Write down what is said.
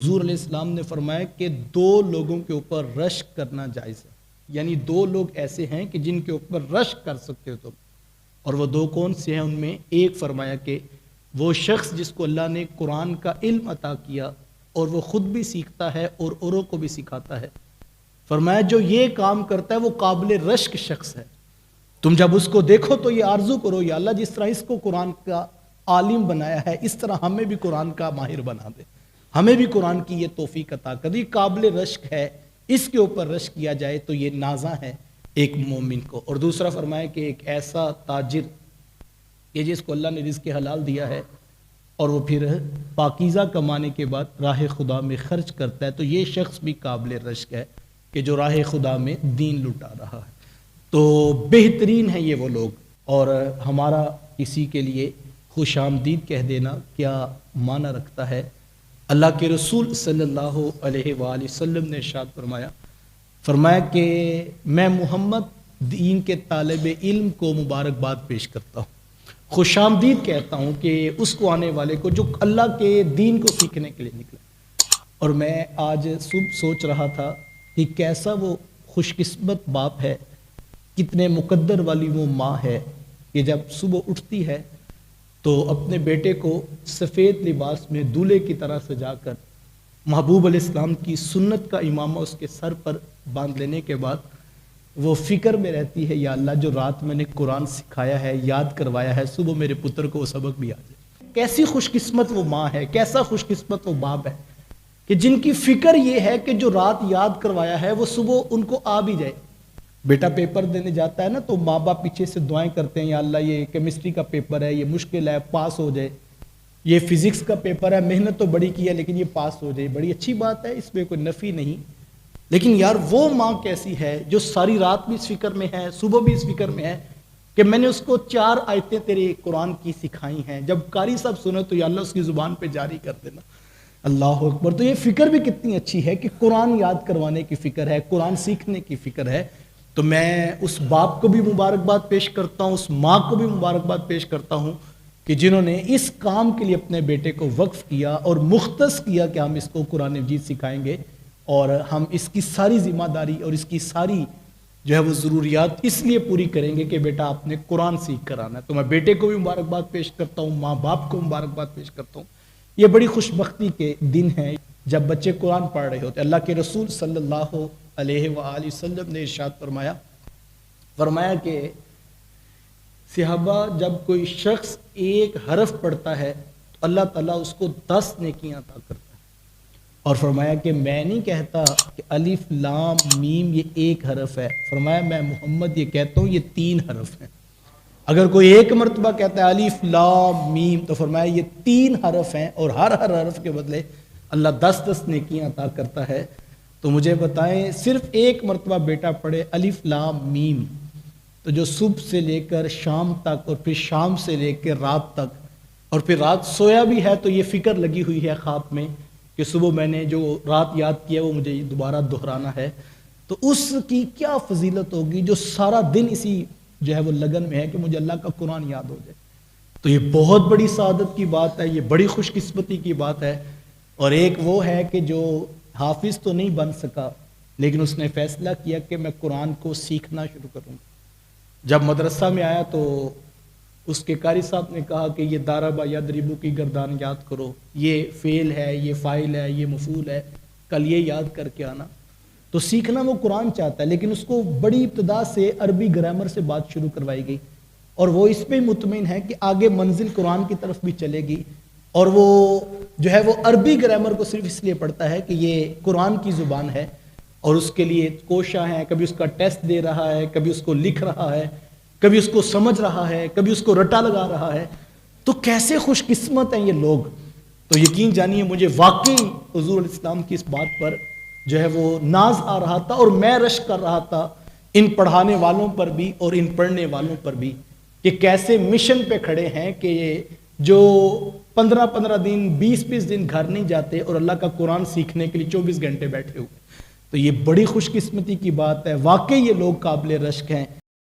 حضور علیہ السلام نے فرمایا کہ دو لوگوں کے اوپر رشک کرنا جائز ہے، یعنی دو لوگ ایسے ہیں کہ جن کے اوپر رشک کر سکتے ہو تم، اور وہ دو کون سے ہیں؟ ان میں ایک فرمایا کہ وہ شخص جس کو اللہ نے قرآن کا علم عطا کیا اور وہ خود بھی سیکھتا ہے اور اوروں کو بھی سکھاتا ہے، فرمایا جو یہ کام کرتا ہے وہ قابل رشک شخص ہے۔ تم جب اس کو دیکھو تو یہ آرزو کرو یا اللہ جس طرح اس کو قرآن کا عالم بنایا ہے اس طرح ہمیں بھی قرآن کا ماہر بنا دے، ہمیں بھی قرآن کی یہ توفیق عطا کر دے، قابل رشک ہے، اس کے اوپر رشک کیا جائے تو یہ نازاں ہے ایک مومن کو۔ اور دوسرا فرمایا کہ ایک ایسا تاجر کہ جس کو اللہ نے رزق حلال دیا ہے اور وہ پھر پاکیزہ کمانے کے بعد راہ خدا میں خرچ کرتا ہے، تو یہ شخص بھی قابل رشک ہے کہ جو راہ خدا میں دین لٹا رہا ہے۔ تو بہترین ہیں یہ وہ لوگ، اور ہمارا کسی کے لیے خوش آمدید کہہ دینا کیا معنی رکھتا ہے؟ اللہ کے رسول صلی اللہ علیہ وآلہ وسلم نے ارشاد فرمایا کہ میں محمد دین کے طالب علم کو مبارکباد پیش کرتا ہوں، خوش آمدید کہتا ہوں کہ اس کو آنے والے کو جو اللہ کے دین کو سیکھنے کے لیے نکلا۔ اور میں آج صبح سوچ رہا تھا کہ کیسا وہ خوش قسمت باپ ہے، کتنے مقدر والی وہ ماں ہے کہ جب صبح اٹھتی ہے تو اپنے بیٹے کو سفید لباس میں دولہے کی طرح سجا کر محبوب علیہ السلام کی سنت کا امامہ اس کے سر پر باندھ لینے کے بعد وہ فکر میں رہتی ہے، یا اللہ جو رات میں نے قرآن سکھایا ہے، یاد کروایا ہے، صبح میرے پتر کو وہ سبق بھی آ جائے۔ کیسی خوش قسمت وہ ماں ہے، کیسا خوش قسمت وہ باپ ہے کہ جن کی فکر یہ ہے کہ جو رات یاد کروایا ہے وہ صبح ان کو آ بھی جائے۔ بیٹا پیپر دینے جاتا ہے نا تو ماں باپ پیچھے سے دعائیں کرتے ہیں، یا اللہ یہ کیمسٹری کا پیپر ہے، یہ مشکل ہے، پاس ہو جائے، یہ فزکس کا پیپر ہے، محنت تو بڑی کی ہے لیکن یہ پاس ہو جائے۔ بڑی اچھی بات ہے، اس میں کوئی نفی نہیں، لیکن یار وہ ماں کیسی ہے جو ساری رات بھی اس فکر میں ہے، صبح بھی اس فکر میں ہے کہ میں نے اس کو 4 آیتیں تیرے قرآن کی سکھائی ہیں، جب قاری صاحب سنے تو یا اللہ اس کی زبان پہ جاری کر دینا۔ اللہ اکبر! تو یہ فکر بھی کتنی اچھی ہے کہ قرآن یاد کروانے کی فکر ہے، قرآن سیکھنے کی فکر ہے۔ تو میں اس باپ کو بھی مبارکباد پیش کرتا ہوں، اس ماں کو بھی مبارکباد پیش کرتا ہوں کہ جنہوں نے اس کام کے لیے اپنے بیٹے کو وقف کیا اور مختص کیا کہ ہم اس کو قرآن مجید سکھائیں گے، اور ہم اس کی ساری ذمہ داری اور اس کی ساری جو ہے وہ ضروریات اس لیے پوری کریں گے کہ بیٹا آپ نے قرآن سیکھ کر آنا ہے۔ تو میں بیٹے کو بھی مبارکباد پیش کرتا ہوں، ماں باپ کو مبارکباد پیش کرتا ہوں۔ یہ بڑی خوش بختی کے دن ہیں جب بچے قرآن پڑھ رہے ہوتے۔ اللہ کے رسول صلی اللہ علیہ وآلہ وسلم نے ارشاد فرمایا کہ صحابہ جب کوئی شخص ایک حرف پڑھتا ہے تو اللہ تعالیٰ اس کو 10 نیکیاں عطا کرتا ہے، اور فرمایا کہ میں نہیں کہتا کہ الف لام میم یہ ایک حرف ہے، فرمایا میں محمد یہ کہتا ہوں یہ 3 حرف ہیں۔ اگر کوئی ایک مرتبہ کہتا ہے الف لام میم تو فرمایا یہ 3 حرف ہیں، اور ہر حرف کے بدلے اللہ 10 نیکیاں عطا کرتا ہے۔ تو مجھے بتائیں صرف ایک مرتبہ بیٹا پڑھے الف لام میم، تو جو صبح سے لے کر شام تک اور پھر شام سے لے کر رات تک، اور پھر رات سویا بھی ہے تو یہ فکر لگی ہوئی ہے خواب میں کہ صبح میں نے جو رات یاد کیا وہ مجھے دوبارہ دہرانا ہے، تو اس کی کیا فضیلت ہوگی جو سارا دن اسی جو ہے وہ لگن میں ہے کہ مجھے اللہ کا قرآن یاد ہو جائے۔ تو یہ بہت بڑی سعادت کی بات ہے، یہ بڑی خوش قسمتی کی بات ہے۔ اور ایک وہ ہے کہ جو حافظ تو نہیں بن سکا لیکن اس نے فیصلہ کیا کہ میں قرآن کو سیکھنا شروع کروں گا۔ جب مدرسہ میں آیا تو اس کے قاری صاحب نے کہا کہ یہ داربا یدربو کی گردان یاد کرو، یہ فعل ہے، یہ فاعل ہے، یہ مفعول ہے، کل یہ یاد کر کے آنا۔ تو سیکھنا وہ قرآن چاہتا ہے، لیکن اس کو بڑی ابتدا سے عربی گرامر سے بات شروع کروائی گئی، اور وہ اس پہ مطمئن ہے کہ آگے منزل قرآن کی طرف بھی چلے گی، اور وہ جو ہے وہ عربی گرامر کو صرف اس لیے پڑھتا ہے کہ یہ قرآن کی زبان ہے، اور اس کے لیے کوشاں ہیں، کبھی اس کا ٹیسٹ دے رہا ہے، کبھی اس کو لکھ رہا ہے، کبھی اس کو سمجھ رہا ہے، کبھی اس کو رٹا لگا رہا ہے۔ تو کیسے خوش قسمت ہیں یہ لوگ! تو یقین جانیے مجھے واقعی حضور علیہ السلام کی اس بات پر جو ہے وہ ناز آ رہا تھا، اور میں رشک کر رہا تھا ان پڑھانے والوں پر بھی اور ان پڑھنے والوں پر بھی کہ کیسے مشن پہ کھڑے ہیں کہ جو 15 دن 20 دن گھر نہیں جاتے اور اللہ کا قرآن سیکھنے کے لیے 24 گھنٹے بیٹھے ہوئے۔ تو یہ بڑی خوش قسمتی کی بات ہے، واقعی یہ لوگ قابل رشک ہیں۔